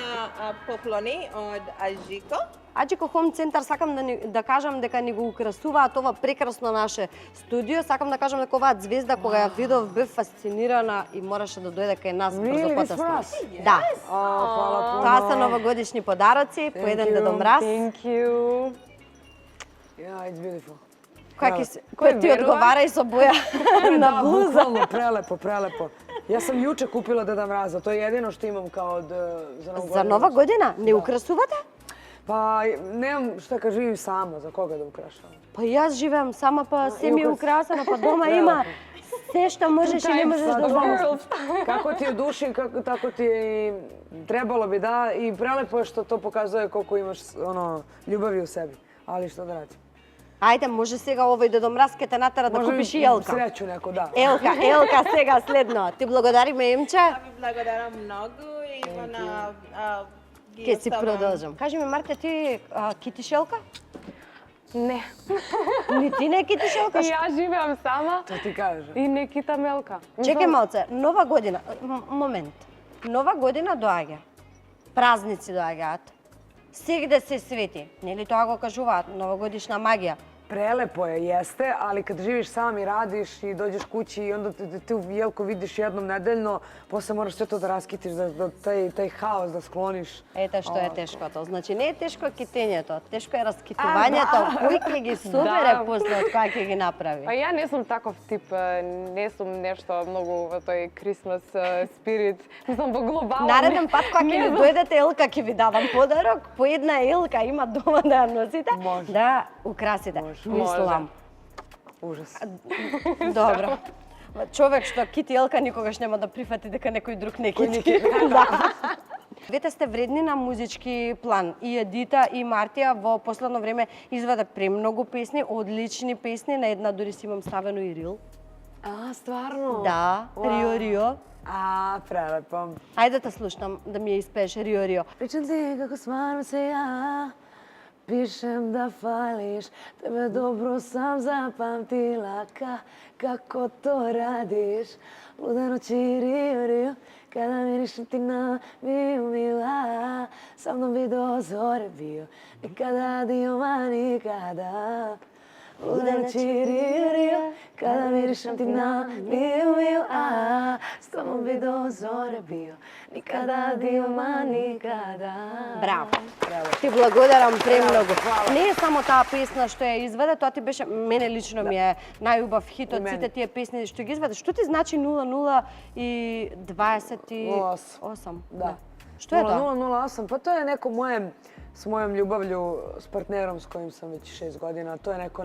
поклони од Ажико. Аджико Хом Центар, сакам да кажам дека ни го украсуваат ова прекрасно наше студио. Сакам да кажам дека оваа звезда, кога ја видов, бев фасцинирана и мораше да дојде кај нас брзо потесно. Да. Hvala puno. Тоа се новогодишни подароци, по еден you. Дедо Мраз. Thank you. Yeah, it's beautiful. Кој ти одговара и со боја на Da, блуза. bukvalno, prelepo, prelepo. Ja sam juče kupila Deda Mraza, to je jedino što imam kao za Novu godinu. За Нова година не украсувате? Pa nemam šta kad živim sama, za koga da ukrašavam. Па јас живеам сама, па се ми е украсено, па дома има се што можеш и не можеш да замислиш. Kako ti je u duši, tako ti je i trebalo bi da. I prelepo je što to pokazuje koliko imaš ljubavi u sebi. Ali što da radim? Ајде, може сега овој Дедо Мраз ке те натера да купиш и Елка. Sreću neko, da. Елка сега следно. Ти благодариме, Емче. Ви благодарам многу и Ивана ги Ке си оставам. продолжам. Кажи ми, Марте, ти китиш Елка? Не. Ни ти не китиш Елка? И ја живеам сама To ti kaže. и не китам Елка. Чекај малце, Нова година, момент. Нова година доаѓа. Празници доаѓаат. Сегде се свети. Нели тоа го кажуваат, новогодишна магија. Prelepo je, jeste, ali kad živiš sam i radiš i dođeš kući i onda te u Jelko vidiš jednom nedeljno, posle moraš sve to da raskitiš, da taj haos da skloniš. Ете што е тешкото. Значи не е тешко китењето, тешко е раскитувањето. Кој ќе ги собере после од која ќе ги направи? Па ја не сум таков тип, не сум нешто многу во тој Christmas spirit. Мислам во глобално. Нареден пат кога ќе ми дојдете Елка, ќе ви дадам подарок. По една Елка има дома да ја носите, Може. да украсите. Мислам. Užas. Добро. Човек што кити Елка никогаш нема да прифати дека некој друг не кити. Да. Двете сте вредни на музички план. И Едита и Мартија во последно време изваде премногу песни, одлични песни, на една дури си имам ставено и рил. A, stvarno? Да, Рио Рио. A, prelepo. Ајде да слушнам да ми ја испееш Рио Рио. Pričam ti kako smaram se ja, pišem da fališ, tebe dobro sam zapamtila, kako to radiš. Lude noći Rio, Rio, kada mirišem ti na miju, mila, sa mnom bi do zore bio, nikada dioma nikada. Lude noći Rio, Rio, kada mirišem ti na miju, mila, sa mnom bi do zore bio, nikada dioma nikada. Браво. Ти благодарам премногу. Не е само таа песна што ја изведе, тоа ти беше, мене лично ми е најубав хит од сите тие песни што ги изведе. Што ти значи 0028? Da. Што е тоа? 0008, pa to je neko s mojom ljubavlju, s partnerom s kojim sam već 6 godina. To je neko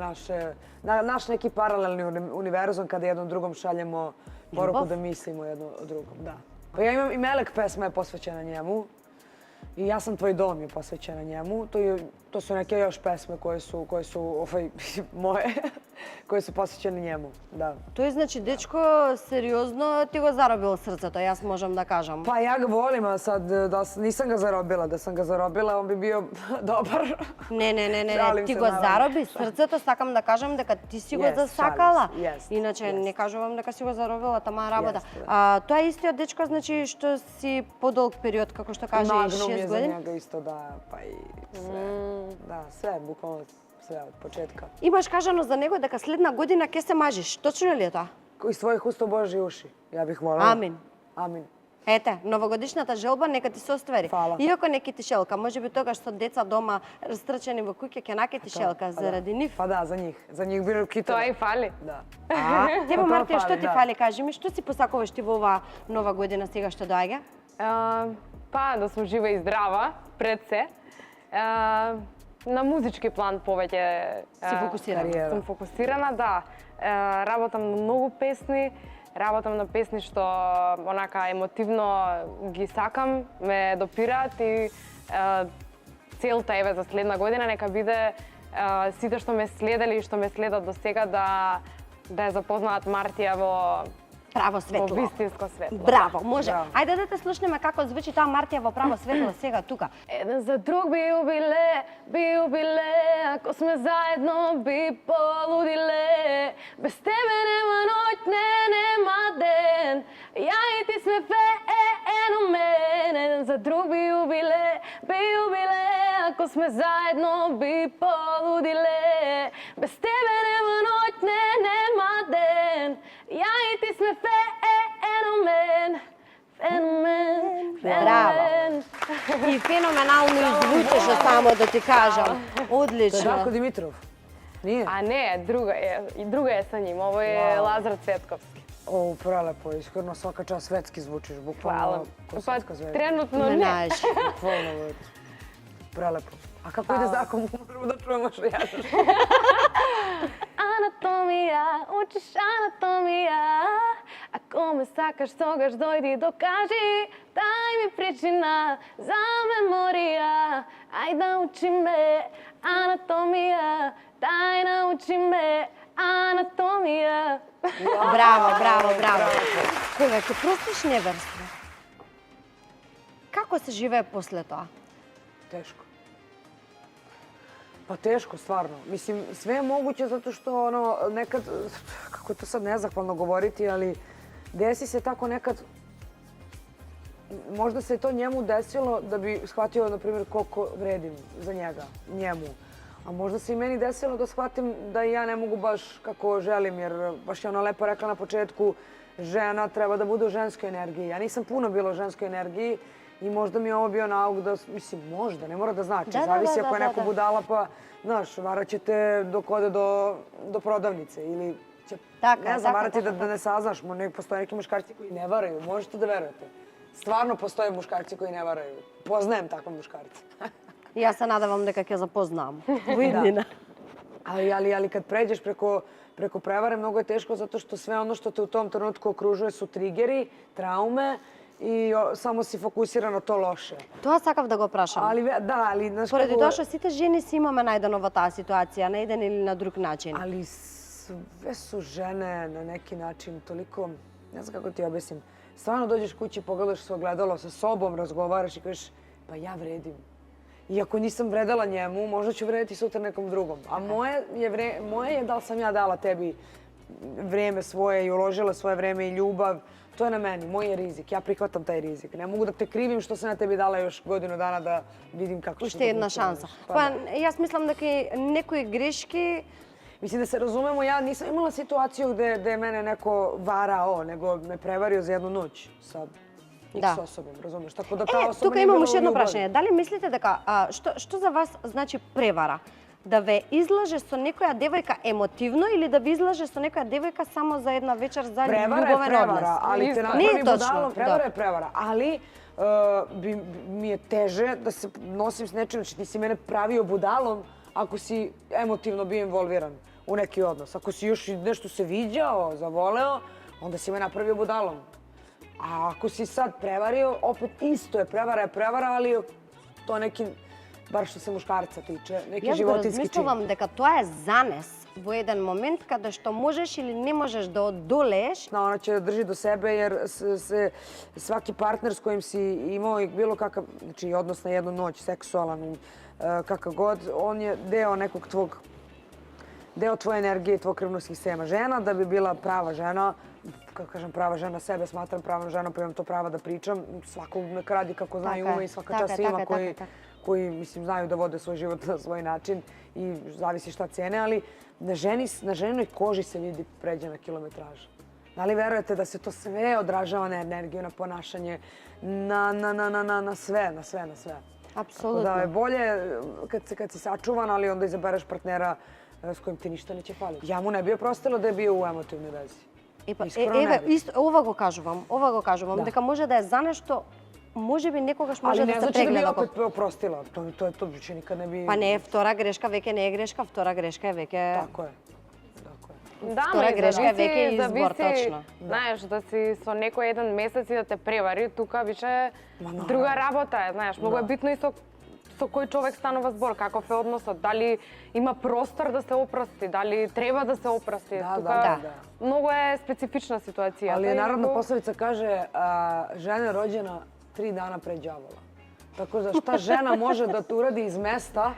naš neki paralelni univerzum kada jednom drugom šaljemo poruku da mislimo jedno o drugom. Da. Pa ja imam i Melek, pesma je posvećena njemu. I Ja sam tvoj dom je posvećena njemu. To su neke još pesme koje su moje, koje su posvećene njemu. Da. Тој значи дечко сериозно ти го заробил срцето, јас можам да кажам. Pa ja ga volim, a sad nisam ga zarobila. Da sam ga zarobila, on bi bio dobar. Не, Шалим ти се, го наравно. зароби срцето, сакам да кажам дека ти си го Yes, засакала. шалим се, yes, Иначе yes. не кажувам дека си го заробила тама работа. Yes, Тоа е истиот дечко, значи што си подолг период, како што каже, Magnum je 6 za години. njega isto, da, pa i sve. Da, sve, bukvalno sve od početka. Имаш кажано за него дека следна година ќе се мажиш. Точно ли е тоа? Iz svojih usta Božji uši, ja bih voljela. Амин. Amin. Ете, новогодишната желба нека ти се оствари. Фала. Иако не китиш Елка, можеби тогаш со деца дома растрчени во куќа ќе накитиш Елка заради нив. Pa da, za njih. Za njih bilo kitova. Тоа и фали. Da. Тебе, Тоа Мартија, што фали, ти да. фали? Кажи ми, што си посакуваш ти во оваа нова година сега што доаѓа? Па да сум жива и здрава, пред се. На музички план повеќе Си фокусирана. Кариера. Сум фокусирана, да. Работам на многу песни, работам на песни што онака емотивно ги сакам, ме допираат и целта еве за следна година нека биде сите што ме следели и што ме следат до сега да ја запознаат Мартија во право светло. Во вистинско светло. Браво, може. Браво. Ајде да те слушнеме како звучи таа Мартија во право светло сега тука. Еден за друг би убиле, ако сме заедно би полудиле. Без тебе нема ноќ, нема ден, ја и ти сме феномен. Еден за друг би убиле, ако сме заедно би полудиле. Без тебе нема ноќ, нема ден, ја и ти сме феномен. Браво. И феноменално извучеше, само да ти кажам. To je Одлично. Darko Dimitrov. Nije? A ne, druga je sa njim, ovo je Lazar Cvetkovski. O, prelepo, iskreno svaka čast, svetski zvučiš, Hvala. bukvalno ko Pa svetska zvezda. trenutno ne. Знаеш. Bukvalno, prelepo. A kako ide s Darkom? Možemo da čujemo što ja. Anatomija, učiš anatomija. Ako me sakaš, togaš, dojdi, dokaži. Daj mi pričina za memorija. Aj nauči me anatomija. Daj nauči me anatomija. Браво, браво, браво. Кога ќе простиш неверство, како се живее после тоа? Teško. Pa teško, stvarno. Mislim, sve je moguće zato što ono, nekad, kako je to sad nezahvalno govoriti, ali desi se tako nekad, možda se to njemu desilo da bi shvatio, na primjer, koliko vredim za njega, njemu. A možda se i meni desilo da shvatim da i ja ne mogu baš kako želim, jer baš je ona lepo rekla na početku, žena treba da bude u ženskoj energiji. Ja nisam puno bila u ženskoj energiji i možda mi je ovo bio nauk da, mislim, možda, ne mora da znači. Zavisi ako je neko budala, pa, znaš, varat će te dok ode do prodavnice ili će, ne znam, varati da ne saznaš. Postoje neki muškarci koji ne varaju, možete da verujete. Stvarno postoje muškarci koji ne varaju. Poznajem takve muškarce. Ја се надевам дека ќе запознам. Во иднина. Ali kad pređeš preko prevare, mnogo je teško zato što sve ono što te u tom trenutku okružuje su trigeri, traume i samo si fokusira na to loše. Тоа сакав да го прашам. Ali, znaš Поради kako... тоа што сите жени си имаме најдено во таа ситуација, на еден или на друг начин. Ali sve su žene na neki način toliko, ne znam kako ti objasnim, stvarno dođeš kući, pogledaš se ogledalo, sa sobom razgovaraš i kažeš pa ja vredim. Iako nisam vredela njemu, možda ću vrediti sutra nekom drugom. A moje je da li sam ja dala tebi vreme svoje i uložila svoje vreme i ljubav. To je na meni, moj je rizik. Ja prihvatam taj rizik. Ne mogu da te krivim što sam ja tebi dala još godinu dana da vidim kako ću da Уште една шанса. Па јас мислам дека некои грешки. Mislim da se razumemo, ja nisam imala situaciju gde je mene neko varao, nego me prevario za jednu noć sa X osobom, razumeš? Tako da ta osoba тука nije имам bila уште u едно ljubavi. прашање. Дали мислите дека што за вас значи превара? Да ве излаже со некоја девојка емотивно или да ви излаже со некоја девојка само за една вечер за љубовен однос? Ali te Не е napravi точно. budalom, prevara je prevara. Ali mi je teže da se nosim s nečim, znači ti si mene pravio budalom ako si emotivno bio involviran u neki odnos. Ako si još nešto se viđao, zavoleo, onda si me napravio budalom. A ako si sad prevario, opet isto je prevara, ali to neki, bar što se muškarca tiče, neki Јас го životinski čin. размислувам дека тоа е занес во еден момент каде што можеш или не можеш да одолееш. Ona će da drži do sebe jer svaki partner s kojim si imao i bilo kakav, znači odnos na jednu noć, seksualan, kakav god, on je deo nekog deo tvoje energije i tvog krvnog sistema. Žena, da bi bila prava žena, kako kažem prava žena, sebe smatram pravom ženom, pa imam to prava da pričam, svako neka radi kako zna i ume i svaka čast svima koji, mislim, znaju da vode svoj život na svoj način i zavisi šta cene, ali na ženinoj koži se vidi pređena kilometraža. Da li verujete da se to sve odražava na energiju, na ponašanje, na sve? Apsolutno. Da je bolje kad si sačuvan, ali onda izabereš partnera s kojim ti ništa neće faliti. Ja mu ne bi oprostila da je bio u emotivnoj vezi. Еве, ова го кажувам, дека може да е за нешто, може би некогаш може да се прегледа. Ali ne znači da bi opet oprostila. To više nikad ne bi... Па не, втора грешка веќе не е грешка, втора грешка е веќе... Tako je. Да, Втора грешка е веќе избор, зависи, точно. знаеш, да си со некој еден месец и да те превари, тука више друга работа е, знаеш, многу е битно и со со кој човек станува збор, каков е односот, дали има простор да се опрости, дали треба да се опрости. Да. Многу е специфична ситуација. Ali narodna poslovica kaže žena je rođena 3 dana pre đavola. Tako da šta žena može da uradi iz mesta,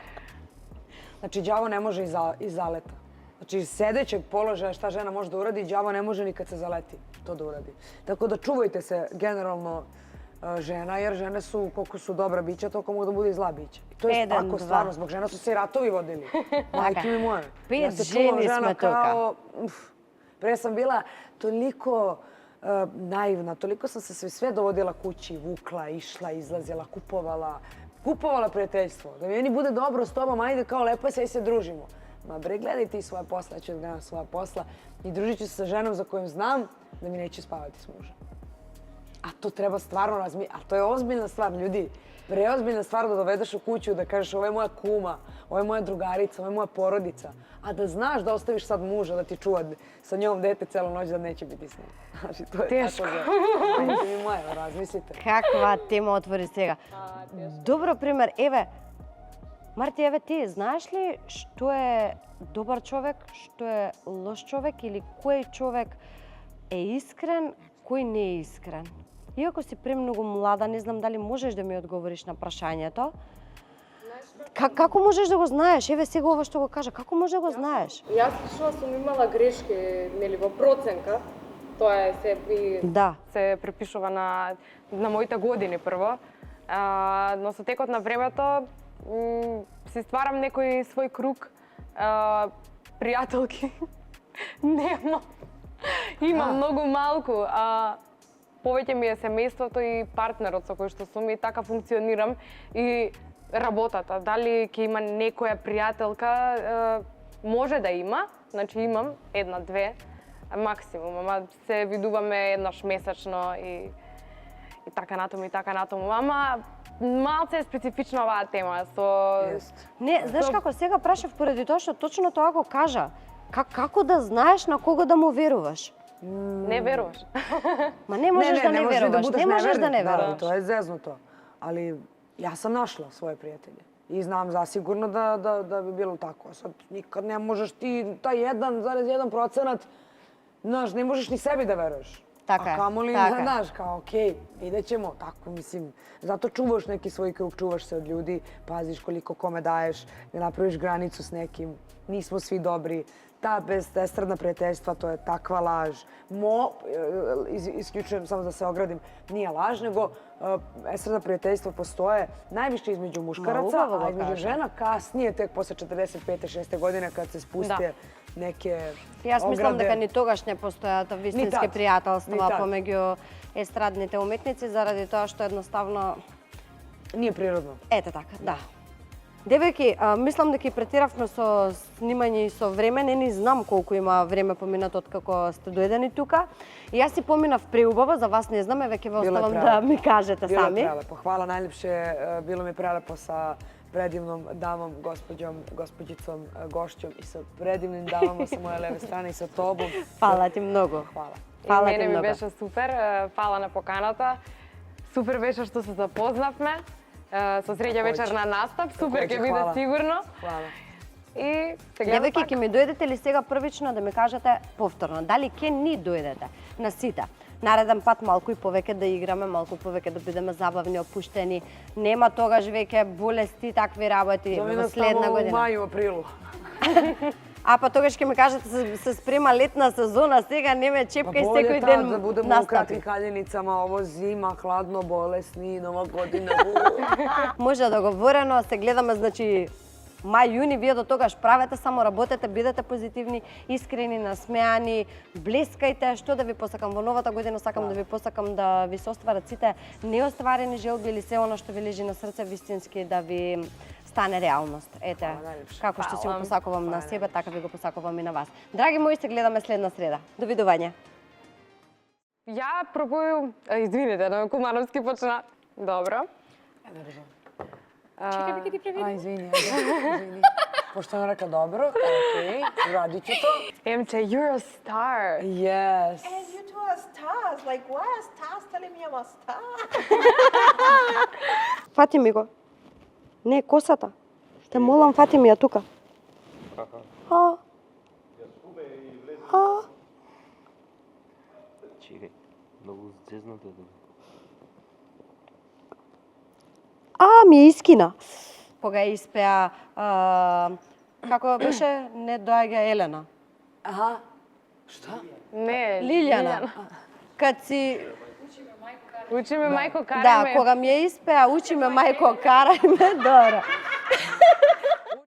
znači đavo ne može iz zaleta. Znači iz sedećeg položaja šta žena može da uradi, đavo ne može ni kad se zaleti to da uradi. Tako da čuvajte se generalno žena, jer žene su, koliko su dobra bića, toliko mogu da bude i zla bića. I to je tako stvarno, zbog žena su se i ratovi vodili. Majke mi moje. 5 ženi smo toga. Pre sam bila toliko naivna, toliko sam se sve dovodila kući, vukla, išla, izlazila, kupovala prijateljstvo. Da mi meni bude dobro s tobom, ajde kao lepo se i se družimo. Ma bre, gledaj ti svoje posla, ja ću da gledam svoja posla i družit ću se sa ženom za kojom znam da mi neće spavati s mužem. A to treba stvarno razmišljati, a to je ozbiljna stvar, ljudi. Preozbiljna stvar da dovedeš u kuću, da kažeš ovo je moja kuma, ovo je moja drugarica, ovo je moja porodica. A da znaš da ostaviš sad muža da ti čuva sa njom dete celu noć da neće biti s njim. Znači, to je Teško. tako za... Majke mi moje, razmislite. Каква тема отвори сега? Добро пример, еве, Марти, еве ти знаеш ли што е добар човек, што е лош човек или кој човек е искрен, кој не е искрен? Иако си премногу млада, не знам дали можеш да ми одговориш на прашањето. Како можеш да го знаеш? Еве сега ова што го кажа, како можеш да го знаеш? Јас лично сум имала грешки, нели, во проценка. Тоа е се Да. се препишува на моите години прво. Но со текот на времето си стварам некој свој круг пријателки. Нема. Имам многу малку. Повеќе ми е семејството и партнерот со кој што сум и така функционирам и работата. Дали ќе има некоја пријателка, може да има, значи имам една-две максимум, ама се видуваме еднаш месечно и така натаму, ама малце е специфична оваа тема со... Не, знаеш како сега прашав поради тоа што точно тоа го кажа. Како да знаеш на кого да му веруваш? Не веруваш. Ма не можеш да не веруваш, не можеш да не Naravno, веруваш. to je zeznuto. Ali ja sam našla svoje prijatelje. I znam zasigurno da bi bilo tako. Sad nikad ne možeš ti taj 1,1%, znaš, ne možeš ni sebi da veruješ. Така е, A kamoli, така е. znaš, kao, okej, vidjet ćemo, tako, mislim. Zato čuvaš neki svoj krug, čuvaš se od ljudi, paziš koliko kome daješ, ne napraviš granicu s nekim, nismo svi dobri. Ta estradna prijateljstva, to je takva laž. Isključujem samo da se ogradim, nije laž, nego estradna prijateljstva postoje najviše između muškaraca, a između žena kasnije, tek posle 45. 6. godine, kad se spuste neke ograde. Јас мислам дека ни тогаш не постојат вистински tad. пријателства Ni tad. помеѓу естрадните уметници заради тоа што едноставно Nije prirodno. ете така, да. Девојки, мислам дека претиравме со снимање и со време, не ни знам колку има време поминато од како сте дојдени тука. И јас си поминав преубаво, за вас не знам, веќе ве оставам да ми кажете Bilo je сами. prelepo. Hvala najljepše. Bilo mi je prelepo sa predivnom damom, gospođicom, gošćom i sa predivnim damama sa moje leve strane i sa tobom. Фала ти многу. Hvala. Фала И ти мене ми многу. беше супер, фала на поканата. Супер беше што се запознавме. Со среќа вечер на настап, супер ќе биде hvala. сигурно. Hvala. И се гледаме Девојки, пак. ќе ми дојдете ли сега првично да ми кажете повторно, дали ќе ни дојдете на сите? Нареден пат малку и повеќе да играме, малку повеќе да бидеме забавни, опуштени. Нема тогаш веќе болести, такви работи Zove во nas следна tamo u година. maju, aprilu. А па тогаш ќе ми кажете се спрема летна сезона, сега не ме чепкај Bolje секој tad ден da budemo u настапи. kratkim kaljenicama, ovo zima, hladno, bolesni, nova godina. Може договорено, се гледаме, значи, мај, јуни, вие до тогаш правете, само работете, бидете позитивни, искрени, насмеани, блескајте. Што да ви посакам во новата година, сакам да ви посакам да ви се остварат сите неостварени желби или се оно што ви лежи на срце вистински да ви стане реалност. Ете, најлепше. како што си го Фала. посакувам на себе, така ви го посакувам и на вас. Драги мои, се гледаме следна среда. Довидување. Ја пробую, извините, на Кумановски почна. Добро. Чекай, бе, ти преведи. Izvini. Pošto je ona rekla dobro, okej, uradit ću to. Емче, you're a star. Yes. And you two are stars. Like, why are stars telling me I'm a star? Фати ми го. Не, косата. Те молам, фати ми ја тука. А. А. Чекај, многу зезната да. Ми ја искина. Кога ја испеа, како беше, не доаѓа Елена. Aha. Šta? Не, Лилјана. Кад си... Учи ме мајко, карај Да, ме. кога ми ја испеа, учи ме мајко, карај ме, добро.